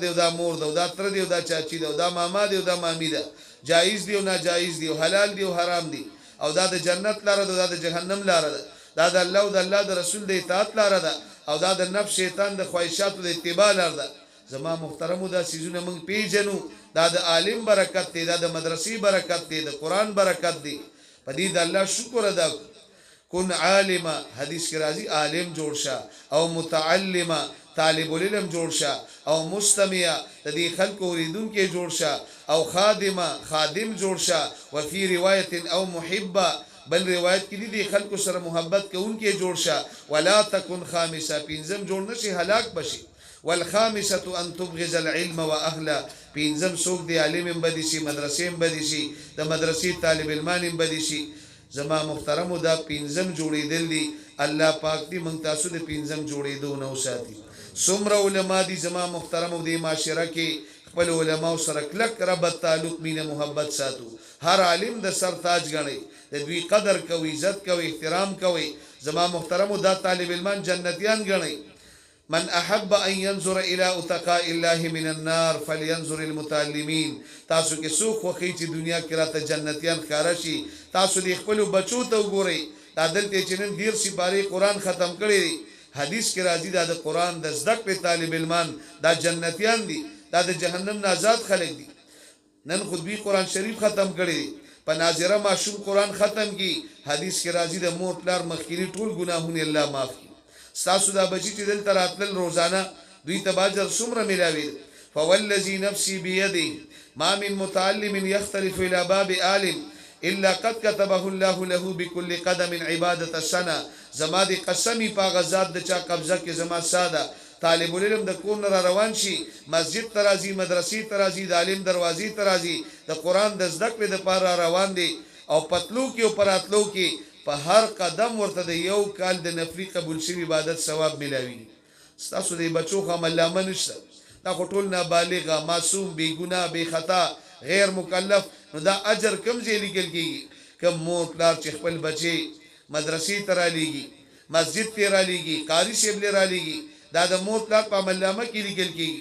دیو دا مور دو دا تر دیو دا چاچی دو دا ماما دیو دا مامی دا جایز دیو ناجایز دیو حلال دیو حرام دی او دا د جنت لاره دا د جهنم لاره دا د الله او د الله د رسول د اطاعت لاره ده او دا د نفس شیطان د خواهشاتو د اتباع لاره ده زما محترمو دا سيزونه موږ پیژنو دا د عالم برکت دی دا د مدرسې برکت دی د قران برکت دی پدې د الله شکر ادا کن عالما حدیث کې راځي عالم جوړ شه او متعلما طالب العلم جوړ شه او مستمع د دې خلکو اوریدونکو جوړ شه او خادم جوړ شه وفي روایت او محبه بل روایت کې دي خلکو سره محبت کوونکې جوړ شه ولا تکن خامسه پنځم جوړ نشي هلاک بشي والخامسه ان تبغض العلم واهله پنځم سوق دی عالم بدی شي مدرسې بدی شي د مدرسې طالب علمان بدی شي زما محترمو دا پنځم جوړېدل دي الله پاک دې مونږ تاسو د پنځم جوړېدو نو ساتي څومره علما دي زما محترمو دې معاشره کې خپل علماء سره کلک ربط تعلق مینه محبت ساتو هر عالم د سر تاج غني د دوی قدر کوي عزت کوي احترام کوي زما محترمو دا طالب علمان جنتیان غني من احب ان ينظر الى اتقاء الله من النار فلينظر المتعلمين تاسو کې سوق وخی چې دنیا کې راته جنتیان خارشي تاسو دې خپل بچو ته وګورئ دا دلته چې نن ډیر سپاره قران ختم کړي حدیث کې راځي دا د قران د زده کړې طالب علمان دا جنتیان دي دا د جهنم نه آزاد خلک دي نن خود به قران شریف ختم کړي په ناظره معشوم قران ختم کی حدیث کې راځي د مور پلار مخکري ټول ګناهونه الله معاف کړي تاسو دا بچی چې دل تراتل روزانه دوی تباجر سمره ملاوي فوالذي نفسي بيده ما من متعلم يختلف الى باب عالم الا قد كتبه الله له بكل قدم عباده السنه زما دي قسمي په غزاد د چا قبضه کې زما ساده طالب العلم د کور را روان شي مسجد ترازی مدرسې ترازی د عالم دروازې ترازی د قران د زده کړې د پاره روان دي او پتلو کې او پراتلو کې په هر قدم ورته د یو کال د نفلی قبول شوی عبادت ثواب ملاوي تاسو د بچو خام الله منشته دا ټول نابالغ معصوم بی ګناه بی خطا غیر مکلف نو دا اجر کم ځای لیکل کیږي کم مور پلار چې خپل بچي مدرسې ترا لیږي مسجد ترا لیږي قاری شیب لرا لیږي دا د مور پلار په علامه کې لیکل کیږي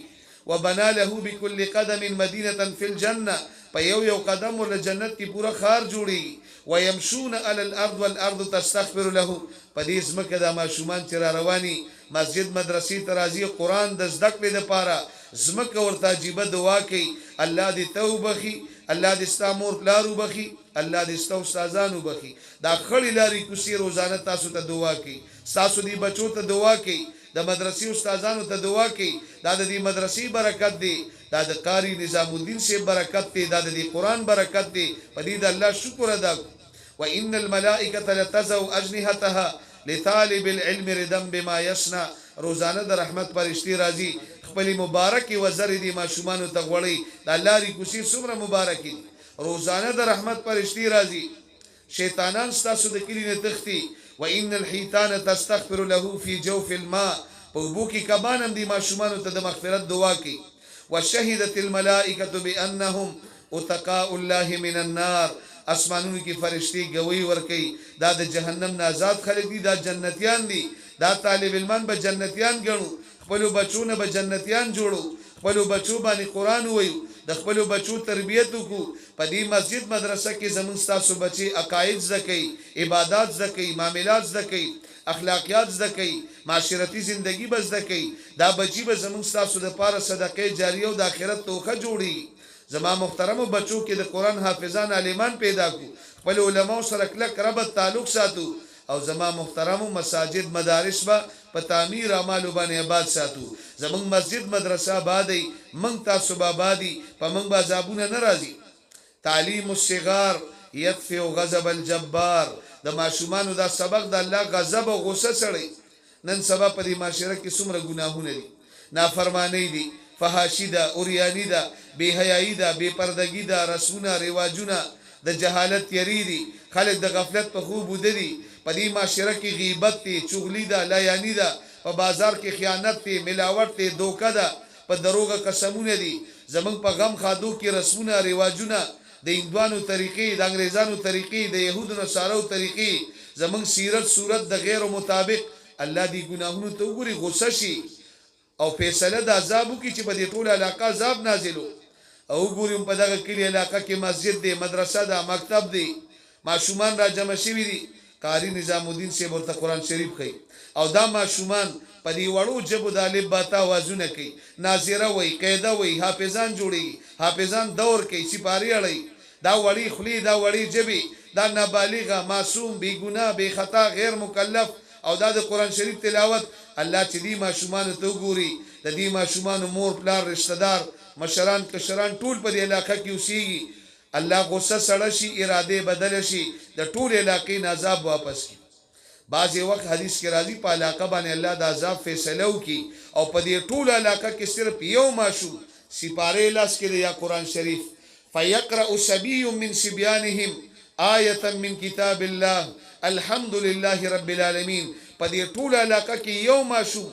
وبنا له بكل قدم مدينه في الجنه په یو قدم ول جنت کی پورا خار جوړي ويمشون على الارض والارض تستغفر له پدې زمکه د ماشومان چې رواني مسجد مدرسې ترازی قران د زده کړې لپاره زمکه ورته عجیب دعا کوي الله دې توبه خي الله دې استامور لارو بخي الله دې استو استادانو بخي دا خړی لاري کوسي روزانه تاسو ته دعا کوي تاسو دې بچو ته دعا کوي د مدرسې استادانو ته دعا کوي دا د دې مدرسې برکت دی دا د قاری نظام الدین سے برکت دی دا د قرآن برکت دی په دې د الله شکر ادا وان الملائکه لتزو اجنحتها لطالب العلم ردم بما يصنع روزانه د رحمت فرشتي راځي خپل مبارک وزر دي ماشومان ته غوړي د الله ری کوشي څومره مبارکي روزانه د رحمت فرشتي راځي شیطانان ستاسو د کلی نه تختی وان الحيتان تستغفر له في جوف الماء وبوكي كبانم دي ماشومان ته د مغفرت دعا کوي وشهدت الملائکه بانهم اتقاء الله من النار اسمانونو کی فرشتي گوي ور کوي دا د جهنم نه آزاد خلک دي دا جنتیان دي دا طالب علمان به جنتیان ګڼو خپل بچونه به جنتیان جوړو خپل بچو باندې قران وایو د خپل بچو تربیت کو په دې مسجد مدرسه کې زمون تاسو بچي عقاید زکي عبادت زکي معاملات زکي اخلاقیات زکي معاشرتي زندگی بس زکي دا بچي به زمون تاسو د پاره صدقه جاریه او د آخرت توخه جوړي زما محترم بچو کې د قران حافظان عالمان پیدا کو خپل علماء سره کلک ربط تعلق ساتو او زما محترم مساجد مدارس با په تعمیر اعمال باندې آباد ساتو زمون مسجد مدرسه آبادی من تاسو آبادی په من بازابونه ناراضي تعلیم الصغار يدفع غضب الجبار د ماشومانو دا سبق د الله غضب او غصه سره نن سبا په دې معاشره کې څومره ګناهونه دي نافرمانی دي فحاشی دا اوریانی دا بے حیائی دا بے پردگی دا رسمونه رواجونه د جهالت یری دي خلک د غفلت په خوب ودري په دې معاشره کې غیبت ته چغلی دا لایانی دا په بازار کې خیانت ته ملاوت ته دوکه دا په دروغه قسمونه دي زمون په غم خادو کې رسمونه رواجونه د هندوانو طریقې د انګريزانو طریقې د يهودو نصارو طریقې زمون سیرت صورت د غیر مطابق الله دې ګناهونو ته وګوري غصه شي او فیصله د عذابو کې چې په دې ټول علاقه عذاب نازلو او ګوریم په دغه کلی علاقه کې مسجد دی مدرسه ده مکتب دی ماشومان را جمع شوي دي قاری نظام الدین سے ورته قرآن شریف کوي او دا ماشومان په دې وړو جبو د الف باتا आवाजونه کوي ناظره وای قاعده وای حافظان جوړي حافظان دور کوي سپاری اړي دا وړي خلی دا وړي جبي دا نابالغه معصوم بی ګناه بی خطا غیر مکلف او دا د قرآن شریف تلاوت الله چې دې ماشومان ته ګوري د دې ماشومان مور پلار رشتہ دار مشران کشران ټول په دې علاقه کې اوسېږي الله غصه سړه شي اراده بدل شي د ټول علاقې نه عذاب واپس کی بعضی وخت حدیث کې راځي په علاقه باندې الله د عذاب فیصله وکي او په دې ټول علاقه کې صرف یو ماشوم سپاره لاس کې یا قرآن شریف فیقرأ صبی من صبیانهم آیه من کتاب الله الحمد لله رب العالمین په دې ټول علاقه کې یو ماشوم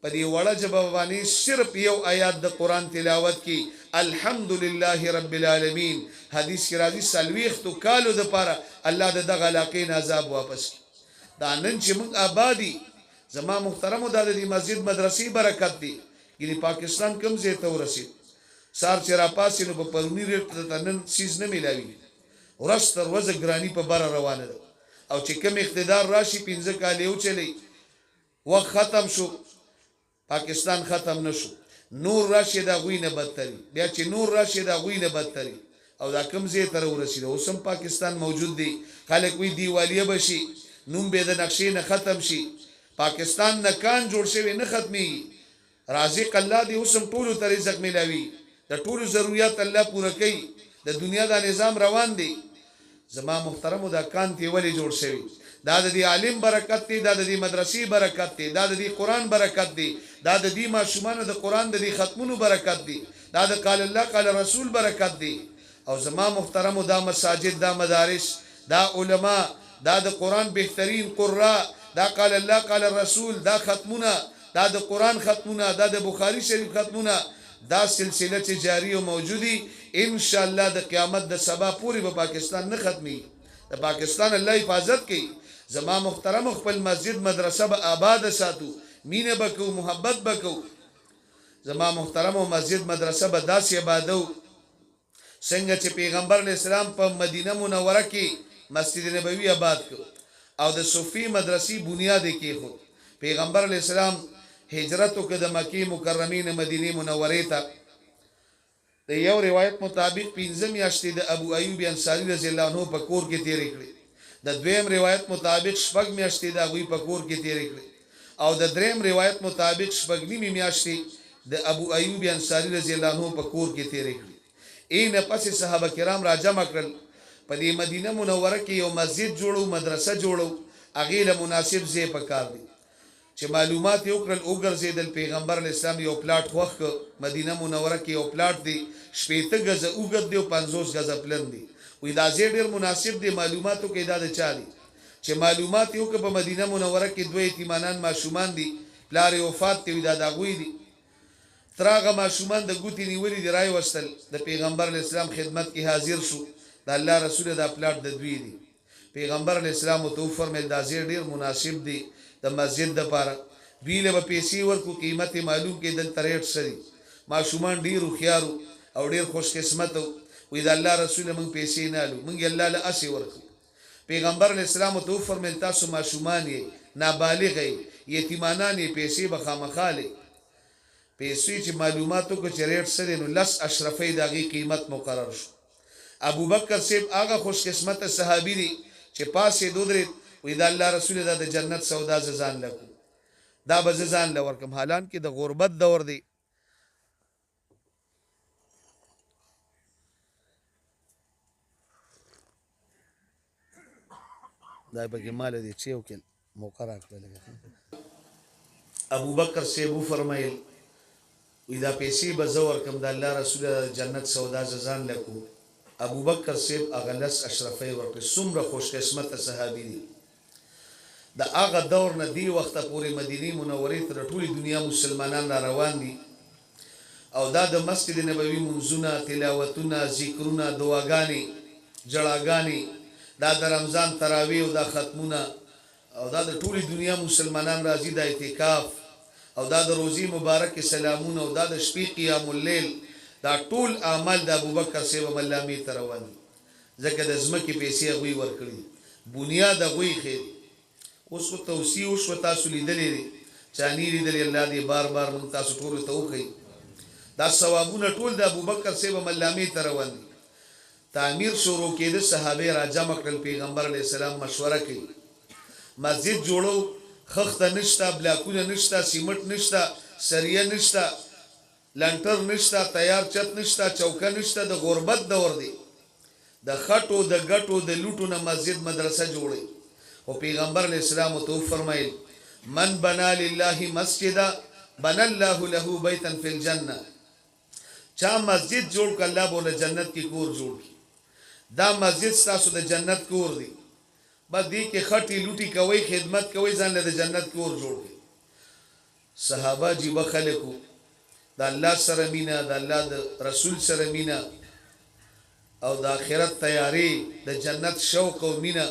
په دې وړه جبه باندې صرف یو آیات د قرآن تلاوت کی الحمد لله رب العالمین حدیث کې راځي سلويختو کالو د پاره الله د دغه علاقې عذاب واپس کی دا نن چې موږ آبادی زما محترمو د دې مسجد مدرسې برکت دی ګینه پاکستان کوم ځای ته ورسید سار چې را پاسې نو په پرونی ریټ ته نن سیز نه ملاوي ورستر وز ګرانی په بار روانه ده او چې کوم اقتدار راشي 15 کال یو چلی وخت ختم شو پاکستان ختم نشو نور راشي دا غوینه بدتري بیا چې نور راشي دا غوینه بدتري او دا کوم ځای ته ورسید اوس هم پاکستان موجود دی خلک وی دیوالیه بشي نوم به د نقشې نه ختم شي پاکستان نه کان جوړ شوی نه ختمي رازق الله دی اوس هم ټول ته رزق ملاوي د ټول ضرورت الله پوره کوي د دنیا دا نظام روان دی زما محترمو دا کان تی ولی جوړ شوی دا د دې عالم برکت دی دا د دې مدرسې برکت دی دا د دې قرآن برکت دی دا د دې ماشومان د قرآن د دې ختمونو برکت دی دا د قال الله قال رسول برکت دی او زما محترمو دا مساجد دا مدارس دا علما دا د قرآن بهترین قرا دا قال الله قال الرسول دا ختمونه دا د قرآن ختمونه دا د بخاری شریف ختمونه دا سلسله چې جاری او موجودی ان شاء الله د قیامت د سبا پوری په پاکستان نه ختمي د پاکستان الله حفاظت کوي زما محترم خپل مسجد مدرسه به آباد ساتو مینه بکو محبت بکو زما محترم مسجد مدرسه به داسې آبادو څنګه چې پیغمبر اسلام په مدینه منوره کې مسجد نبوي آباد کو او د صوفي مدرسې بنیاد کې خو پیغمبر اسلام هجرت وکړه د مکی مکرمه مدینه منوره ته د یو روایت مطابق 15 میاشتې د ابو ایوب انصاری رضی الله عنه په کور کې تیر کړې د دویم روایت مطابق شپږ میاشتې د غوی په کور کې تیر کړې او د دریم روایت مطابق شپږ نیمه میاشتې د ابو ایوب انصاری رضی الله عنه په کور کې تیر کړې این پس صحابه کرام را جمع کړل په دې مدینه منوره کې یو مسجد جوړو مدرسه جوړو هغه له مناسب ځای په کار دی چې معلومات یو کړل وګرځیدل پیغمبر اسلام یو پلاټ خوخ مدینه منوره کې یو پلاټ دی شپېته غزه وګد دی 50 غزه پلن دی وې دا ځای ډیر مناسب دی معلوماتو کې دا چالي چې معلومات یو کې په مدینه منوره کې دوه یتیمانان ماشومان دي پلار وفات دی دا دغوی دی تراغه ماشومان د ګوتی نیولې دی راي وستل د پیغمبر اسلام خدمت کې حاضر شو د الله رسول دا پلاټ د دوی دی پیغمبر اسلام تو فرمایل دا ځای ډیر مناسب دی د مسجد د پاره ویله په پیسې ورکو قیمت معلوم کې د تریټ سری ماشومان ډیر خيارو او ډیر خوش قسمت وي د الله رسول موږ پیسې نه لو موږ الله له اسی ورکو پیغمبر اسلام تو فرمایل تاسو ماشومان یې نابالغ یتیمانان یې پیسې بخامخاله پیسې چې معلوماتو کو چریټ سره نو لس اشرفي دغه قیمت مقرر شو ابو بکر صاحب هغه خوش قسمت صحابي دي چې پاسې دودره وې دا الله رسول دا د جنت سودا ځان لکو دا به ځان لورکم حالان کې د غربت دور دی دا به مال دي چې وکړ مقرر کړل ابو بکر صاحب فرمایل وې دا پیسې به زور کم د الله رسول جنت سودا ځان لکو ابو بکر صاحب اغلس اشرفي ورته څومره خوش قسمت صحابي دي د هغه دور نه دی وخت پورې مدینه منوره ته ټولي دنیا مسلمانان را روان دي او دا د مسجد نبوي منځونه تلاوتونه ذکرونه دعاګانې جړاګانې دا د رمضان تراویح او دا ختمونه او دا د ټولي دنیا مسلمانان راځي د اعتکاف او دا د روزي مبارک سلامونه او دا د شپې قیام الليل دا ټول اعمال د ابوبکر سیب ملامي تروان ځکه د زمکه پیسې غوي ورکړي بنیاد غوي خیر اوس کو توصیه او شو تاسو لیدلې چانی لیدلې الله دې بار بار مون تاسو ټول ته وکړي دا ثوابونه ټول د ابوبکر سیب ملامي تروان تعمیر شروع کېده صحابه راجم کړل پیغمبر علی السلام مشوره کوي مسجد جوړو خخت نشتا بلاکونه نشتا سیمټ نشتا سریه نشتا لنټر نشتا تیار چت نشتا چوکا نشتا د غربت دور دی د خټو د غټو د لوټو نه مسجد مدرسه جوړي او پیغمبر علیہ السلام تو فرمایل من بنا لله مسجدا بنا الله له بیتا فی الجنه چا مسجد جوړ ک الله بوله جنت کی کور جوړ دا مسجد تاسو د جنت کور دی بدی کې خټي لوټي کوي خدمت کوي ځان له جنت کور جوړ کی صحابه جی وخلکو د الله سره مینا د الله د رسول سره مینا او د آخرت تیاری د جنت شوق او مینا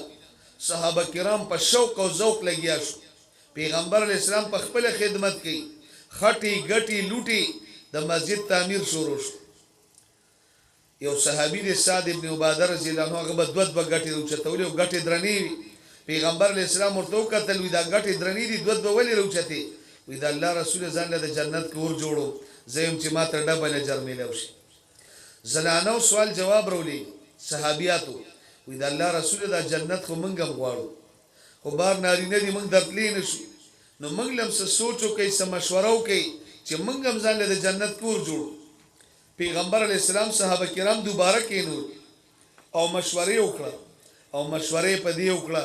صحابه کرام په شوق او ذوق لګیا شو پیغمبر علیہ السلام په خپل خدمت کوي خټي ګټي لوټي د مسجد تعمیر شروع شو یو صحابي د سعد ابن عباده رضی الله عنه هغه دوت غټي روچتولې او غټي درنی پیغمبر علیہ السلام ورته کتل وی دا غټي درنی دي دوت ولې روچتي وی دا الله رسول ځان له جنت کور جوړو زم چې ماته ډبل اجر ملو شي زنانو سوال جواب رولي صحابياتو وی دا الله رسول دا جنت خو منګم غواړو خو بار نارینه دي موږ درتلی نشو نو موږ لم څه سوچو کوي سم مشوره کوي چې منګم ځان له جنت کور جوړو پیغمبر علیہ السلام صحابه کرام دوباره کینول او مشورې وکړه او مشورې پدې وکړه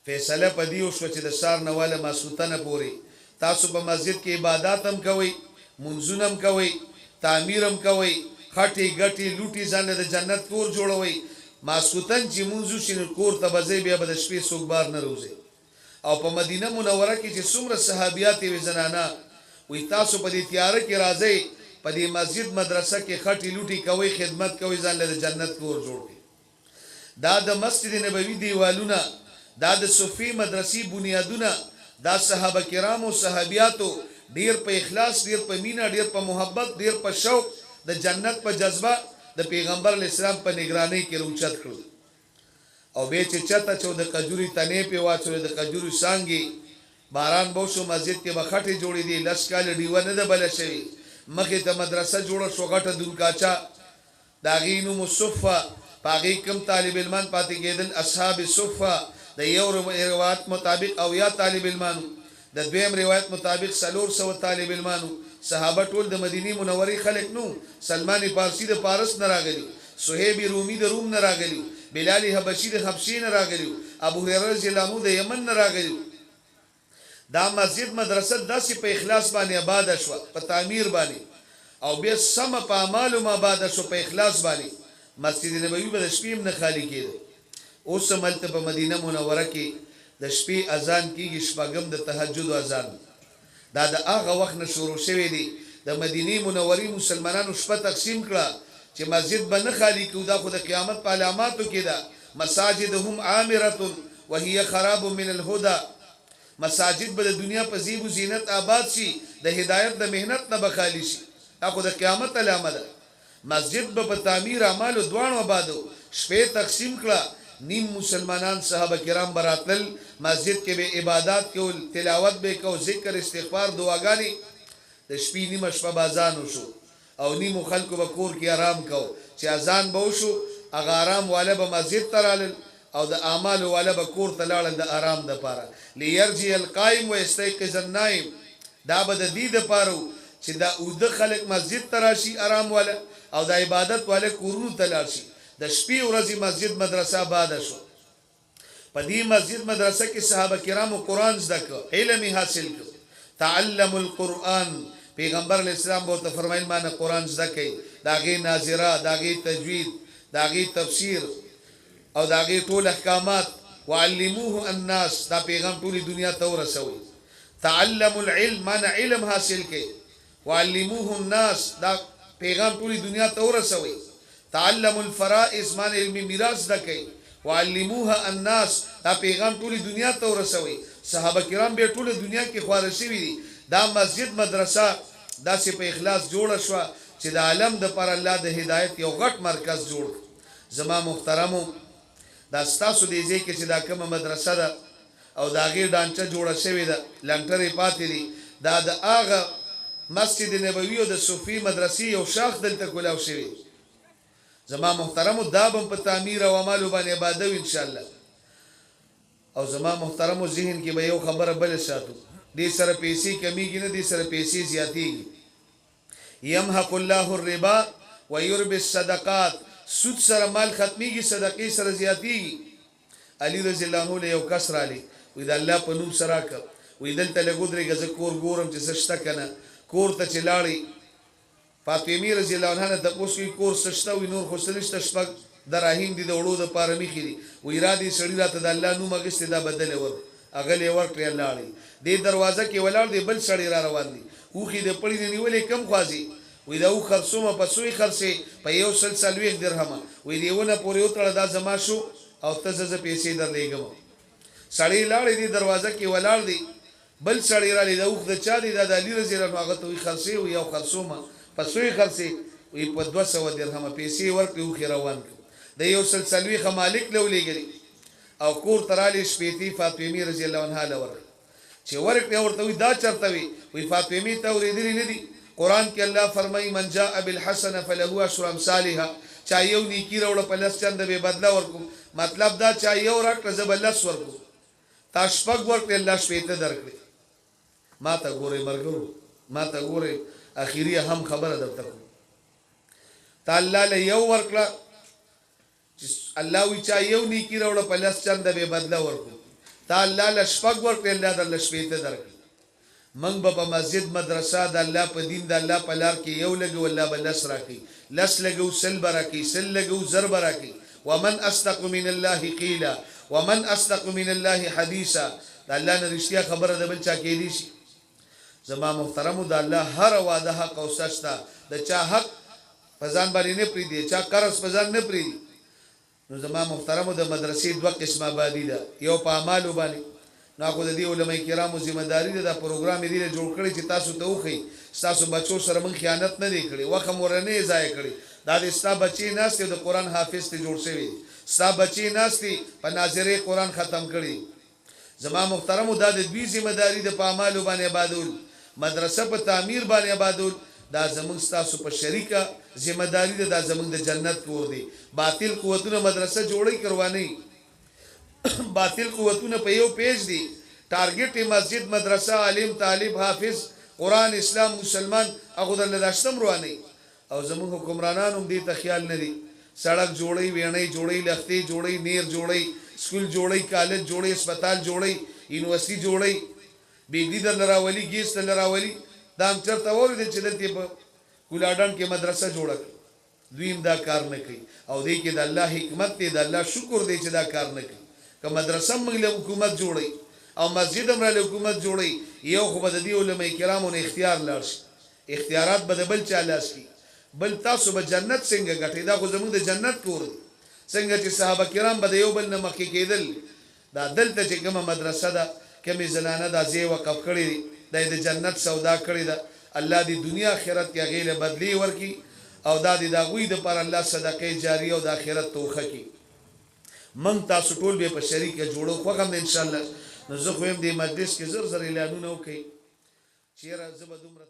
فیصله پدې وشو چې د سار نواله مسوتنه پوری تاسو په مسجد کې عبادت هم کوئ منځونه هم کوئ تعمیر هم کوئ خټي ګټي لوټي ځان له جنت کور جوړوي مسوتن چې منځو شنو کور ته بځي بیا د شپې سوګبار نه روزي او په مدینه منوره کې چې څومره صحابيات وي زنانا وي تاسو په دې تیار کې راځي په دې مسجد مدرسه کې خټي لوټي کوي خدمت کوي ځان له جنت کور جوړوي دا د مسجد نبوي دیوالونه دا د صوفي مدرسې بنیادونه دا صحابه کرام او صحابياتو ډیر په اخلاص ډیر په مینا ډیر په محبت ډیر په شوق د جنت په جذبه د پیغمبر اسلام په نگرانی کې روچت کړو او به چې چاته چو د قجوري تنه په واچو د قجوري سانګي باران بوشو مسجد کې بخټه جوړې دي لشکال دیونه د بل شي مخه ته مدرسه جوړه شو غټه دونکاچا داغینو مصفه پاغي کم طالب علمان پاتې کېدل اصحاب صفه د یو روایت مطابق او یا طالب علمانو د دویم روایت مطابق 400 طالب علمانو صحابه ټول د مدینه منورې خلک نو سلمان فارسی د پارس نه راغلی صہیب رومی د روم نه راغلی بلال حبشی د حبشی نه راغلی ابو هريره رضی الله عنه د یمن نه راغلی دا مسجد مدرسه داسې په اخلاص باندې آباد شو په تعمیر باندې او بیا سم په اعمال ما آباد شو په اخلاص باندې مسجد نبوي به شپې نه خالی کېده اوس ملته په مدینه منوره کې د شپې اذان کیږي شپږم د تهجد اذان دا د هغه وخت نه شروع شوی دی د مدینه منورې مسلمانانو شپه تقسیم کړه چې مسجد به نه خالی کو دا خو د قیامت په علاماتو کې ده مساجدهم عامره وهي خراب من الهدى مساجد به د دنیا په زیب و زینت آباد شي د هدایت د مهنت نه بخالی شي دا خو د قیامت علامه ده مسجد به په تعمیر اعمال دوانو آبادو شپه تقسیم کړه نیم مسلمانان صحابه کرام براتل مسجد کې به عبادت کول تلاوت به کو ذکر استغفار دعاګانی د شپې نیمه شپه بازان وشو او نیمو خلکو به کور کې آرام کو چې اذان به وشو هغه آرام والا به مسجد ترال او د اعمال والا به کور ته لاړل د آرام د پاره ليرجي القائم ويستيقظ النائم دا به د دې د پاره چې دا اود خلک مسجد تراشي آرام والا او د عبادت والا کورونو ته لاړ شي د شپې ورځې مسجد مدرسه آباد شو په دې مسجد مدرسه کې صحابه کرامو قران زده کړ علم حاصل کړ تعلموا القرآن پیغمبر علیہ السلام بہت فرمائل مانا قرآن زدکی داغی ناظرہ داغی تجوید داغی تفسیر او داغی طول احکامات وعلموه الناس دا پیغام طولی دنیا تورسوی تعلموا العلم مانا علم حاصل کی وعلموه الناس دا پیغام طولی دنیا تورسوی تعلموا الفرائض مانا علم میراث زدکی وعلموها الناس دا پیغام طولی دنیا تورسوی صحابه کرام به ټول دنیا کې خوارشي وي دا مسجد مدرسه داسې په اخلاص جوړه شوه چې د عالم د پر الله د هدایت یو غټ مرکز جوړ. زما محترمو دا ستاسو دی ځای کې چې دا کومه مدرسه ده او د هغې ډانچه جوړه شوې ده لنټرې پاتې دي دا د هغه مسجد نبوي او د صوفي مدرسې یو شاخ دلته کولاو شوی. زما محترمو دا به په تعمیر او عملو باندې آبادوي انشاءالله. او زما محترمو ذهن کې به یو خبره بل ساتو دې سره پیسې کمیږي نه دې سره پیسې زیاتېږي. یمحق الله الربا ويربي الصدقات سود سره مال ختمیږي صدقې سره زیاتېږي. علي رضی الله عنه له یو کس رالی وی د الله په نوم سره راکړه وی دلته لږ ودرېږه زه کور ګورم چې څه شته که نه. کور ته چې لاړې فاطمې رضی الله عنها نه تپوس کوي کور څه شته وي نور خو څه نشته شپږ دراهم دي د وړو دپاره میښې دي وی را دې سړي راته د الله نوم اخیستی دا بدلې ور هغه یې ورکړې لاړې دې دروازه کې ولاړ دی بل سړی را روان دی اوښې د پړي نه نیولې کم خوازي وی دا اوښ خرڅومه په څوی خرڅې په 140 درهمه وی دې ونه پورې وتړه دا زما شو او ته زه پیسې درلېږم. سړی لاړې دې دروازه کې ولاړ دی بل سړی را لیدا اوښ د چا دی دا د علي رضی الله عنه هغه ته وی خرڅې وی یو خرڅومه په څوی خرڅې وی په 200 درهمه پیسې ورکړې اوښې روان کړ د 140 مالک له ولېږلي او کور ته رالې شپېتې فاطمې رضی الله عنها له ورکړه چې ورکړې ورته وی دا چېرته وی فاطمې ته اورېدلي نه دي قرآن کې الله فرمایي من جاء بالحسنه فله عشر امثالها چا یو نیکي راوړه په 10 چنده به بدله ورکوم مطلب دا چا یو راکړه زه به 10 ورکوم تا شپږ ورکړې الله شپېته درکړې. ما ته ګورئ مرګرو ما ته ګورئ اخري هم خبره درته کوم تا الله له یو ورکړه الله وی چا یو نیکی راوړه په 10 چنده به بدله ورکوم تا الله له شپږ ورکړې الله درله شپېته درکړي. موږ به په مسجد مدرسه د الله په دین د الله په لار کې یو لګو الله به 10 راکړي 10 لګو سل به راکړي سل لګو زر به راکړي. ومن اصدق من الله قیلا ومن اصدق من الله حدیثا د الله نه رښتیا خبره د بل چا کېدی شي. زما محترمو د الله هر وعده حق او سچ ده د چا حق په ځان باندې نه پرېږدي چا قرض په ځان نه پرېږدي. نو زما محترمو د مدرسې دوه قسمه آبادي ده یو په اعمالو باندې نو خو د دې علماء کرامو ذمہ داری ده دا پروګرام یې دی جوړ کړی چې تاسو ته وښیي ستاسو بچو سره موږ خیانت نه دی کړی وخت مو رنه ضایع کړی دا د ستا بچی ناست د قرآن حافظ ته جوړ شوی ستا بچی ناست په ناظرې قرآن ختم کړی. زما محترمو دا د دوی ذمہ داری ده په اعمالو باندې آبادول مدرسه په تعمیر باندې آبادول دا زمونږ ستاسو په شریکه ذمہ داری ده دا زمونږ د جنت کور دی. باطل قوتونه مدرسه جوړی کروانی باطل قوتونه په یو پیج دي ټارګټ مسجد مدرسه عالم طالب حافظ قرآن اسلام مسلمان هغه د لداشتم رواني او زموږ حکمرانان هم دې ته خیال نه دي. سړک جوړي ویني جوړي لختي جوړي نیر جوړي سکول جوړي کالج جوړي هسپتال جوړي یونیورسيټي جوړي بيدی در لراولي گیس در لراولي دا هم چرته وره چې دلته په کولاډان کې مدرسه جوړه دویم دا کار نه کوي او دې کې د الله حکمت دی د الله شکر دی چې دا کار نه کوي. که مدرسه موږ له حکومت جوړي او مسجد هم له حکومت جوړي یو خو به د دې علماء کرامو نه اختیار لاړ شي اختیارات به د بل چا لاس کې بل تاسو به جنت څنګه ګټئ دا خو زموږ د جنت کور دی. څنګه چې صحابه کرام به د یو بل نه مخکې کېدل دا دلته چې کومه مدرسه ده کمې زنانه دا ځای وقف کړی دی د جنت سودا کړې ده الله د دنیا آخرت کې هغې له بدلې ورکړي او دا د هغوی دپاره الله صدقې جاریه او د آخرت توښه کړي. موږ تاسو ټول به په شریکه جوړو خوښ هم انشاءالله. نو زه خو یم دې مجلس کې زر زر اعلانونه وکړئ چېرې زه به دومره